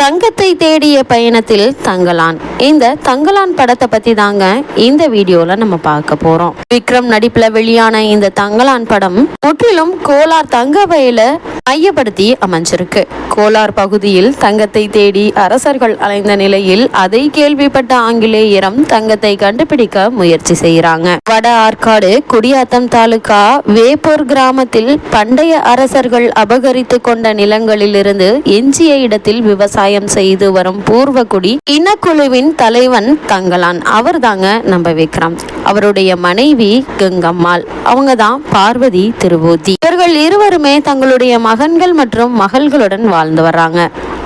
தங்கத்தை தேடிய பயணத்தில் தங்கலான். இந்த தங்கலான் படத்தை பத்தி தாங்க இந்த வீடியோல நம்ம பார்க்க போறோம். விக்ரம் நடிப்புல வெளியான இந்த தங்கலான் படம் முற்றிலும் கோலார் தங்க வயல மையப்படுத்தி அமைஞ்சிருக்கு. கோலார் பகுதியில் தங்கத்தை தேடி அரசர்கள் அலைந்த நிலையில் அதை கேள்விப்பட்ட ஆங்கிலேயரும் தங்கத்தை கண்டுபிடிக்க முயற்சி செய்யறாங்க. வட ஆற்காடு குடியாத்தம் தாலுகா வேப்பூர் கிராமத்தில் பண்டைய அரசர்கள் அபகரித்து கொண்ட நிலங்களில் இருந்து எஞ்சிய இடத்தில் விவசாயம் செய்து வரும் பூர்வகுடி இனக்குழுவின் தலைவன் தங்கலான். அவர் தாங்க நம்ம விக்ரம். அவருடைய மனைவி கங்கம்மாள், அவங்க தான் பார்வதி திருவூத்தி. இவர்கள் இருவருமே தங்களுடைய மகன்கள் மற்றும் மகள்களுடன் வாழ்ந்து வர்றாங்க.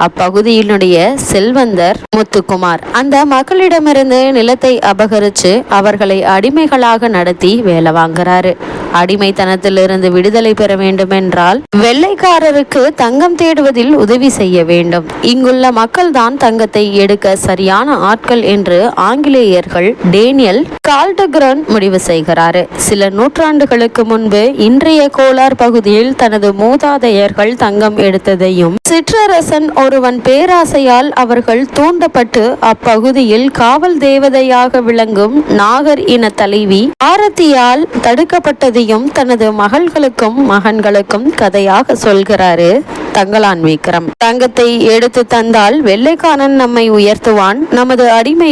அப்பகுதியினுடைய செல்வந்தர் முத்துக்குமார் அந்த மக்களிடமிருந்து நிலத்தை அபகரிச்சு அவர்களை அடிமைகளாக நடத்தி வேலை வாங்குறாரு. அடிமைத்தனத்திலிருந்து விடுதலை பெற வேண்டும் என்றால் வெள்ளைக்காரருக்கு தங்கம் தேடுவதில் உதவி செய்ய வேண்டும். இங்குள்ள மக்கள் தான் தங்கத்தை எடுக்க சரியான ஆட்கள் என்று ஆங்கிலேயர்கள் டேனியல் கால்டகிரன் முடிவு செய்கிறாரு. சில நூற்றாண்டுகளுக்கு முன்பு இன்றைய கோலார் பகுதியில் தனது மூதாதையர்கள் தங்கம் எடுத்ததையும் சிற்றரசன் ஒருவன் பேராசையால் அவர்கள் தூண்டப்பட்டு அப்பகுதியில் காவல் தேவதையாக விளங்கும் நாகர் இன தலைவி ஆரத்தியால் தடுக்கப்பட்டதையும் தனது மகள்களுக்கும் மகன்களுக்கும் கதையாக சொல்கிறாரு தங்கலான் விக்ரம். தங்கத்தை எடுத்து தந்தால் வெள்ளைக்காரன் நம்மை உயர்த்துவான், நமது அடிமை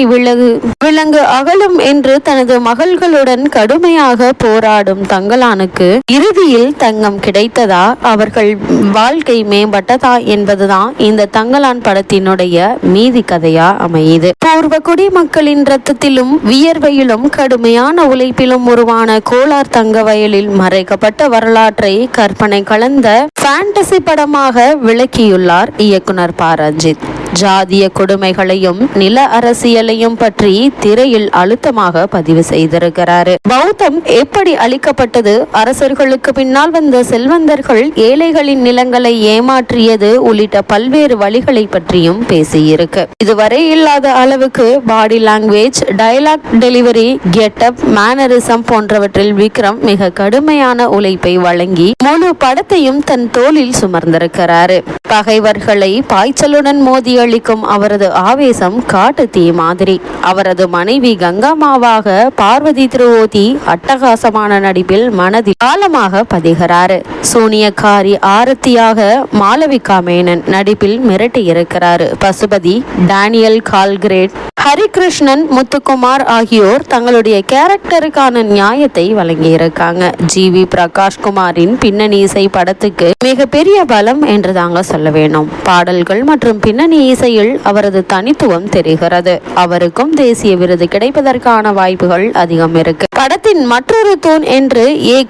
விலங்கு அகலும் என்று தனது மகள்களுடன் கடுமையாக போராடும் தங்கலானுக்கு இறுதியில் தங்கம் கிடைத்ததா, அவர்கள் வாழ்க்கை மேம்பட்டதா என்பதுதான் இந்த தங்கலான் படத்தினுடைய மீதி கதையா அமையுது. பூர்வ குடிமக்களின் ரத்தத்திலும் வியர்வையிலும் கடுமையான உழைப்பிலும் உருவான கோலார் தங்க வயலில் மறைக்கப்பட்ட வரலாற்றை கற்பனை கலந்த ஃபேண்டசி படமாக விளக்கியுள்ளார் இயக்குனர் பாரஞ்சித். ஜாதிய கொடுமைகளையும் நில அரசியலையும் பற்றி திரையில் அழுத்தமாக பதிவு செய்திருக்கிறாரு. பௌத்தம் எப்படி அளிக்கப்பட்டது, அரசர்களுக்கு பின்னால் வந்த செல்வந்தர்கள் ஏழைகளின் நிலங்களை ஏமாற்றியது உள்ளிட்ட பல்வேறு வழிகளை பற்றியும் பேசியிருக்கு. இதுவரை இல்லாத அளவுக்கு body language, dialogue delivery, getup, mannerism போன்றவற்றில் விக்ரம் மிக கடுமையான உழைப்பை வழங்கி முழு படத்தையும் தன் தோளில் சுமர்ந்திருக்கிறாரு. பகைவர்களை பாய்ச்சலுடன் மோதி அளிக்கும் அவரது ஆவேசம் காட்டு தீ மாதிரி. அவரது மனைவி கங்கம்மாவாக பார்வதி திருவோதி அட்டகாசமான நடிப்பில் மனதில் ஆழமாக பதிகிறாரு. சூனியக்காரி ஆரத்தியாக மாளவிகா மேனன் நடிப்பில் மிரட்டி இருக்கிறாரு. பசுபதி, டேனியல் கால்கிரேட், ஹரிகிருஷ்ணன், முத்துக்குமார் ஆகியோர் தங்களுடைய கேரக்டருக்கான நியாயத்தை வழங்கியிருக்காங்க. ஜி.வி. பிரகாஷ் குமாரின் பின்னணி இசை படத்துக்கு மிகப்பெரிய பலம் என்று தாங்க சொல்ல வேணும். பாடல்கள் மற்றும் பின்னணி இசையில் அவரது தனித்துவம் தெரிகிறது. அவருக்கும் தேசிய விருது கிடைப்பதற்கான வாய்ப்புகள் அதிகம் இருக்கு. படத்தின் மற்றொரு தூண் என்று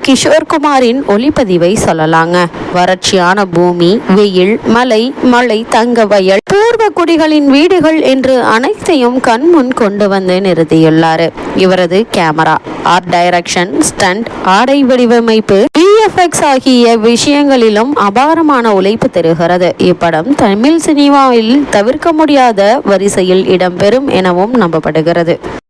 கிஷோர்குமாரின் ஒளிப்பதிவை சொல்லலாங்க. வறட்சியான பூமி, வெயில், மழை, தங்க வயல், பூர்வ குடிகளின் வீடுகள் என்று அனைத்தையும் கண்முன் கொண்டு வந்து நிறுத்தியுள்ளாரு. இவரது கேமரா, ஆர்ட் டைரக்ஷன், ஸ்டண்ட், ஆடை வடிவமைப்பு, VFX ஆகிய விஷயங்களிலும் அபாரமான உழைப்பு தருகிறது. இப்படம் தமிழ் சினிமாவில் தவிர்க்க முடியாத வரிசையில் இடம்பெறும் எனவும் நம்பப்படுகிறது.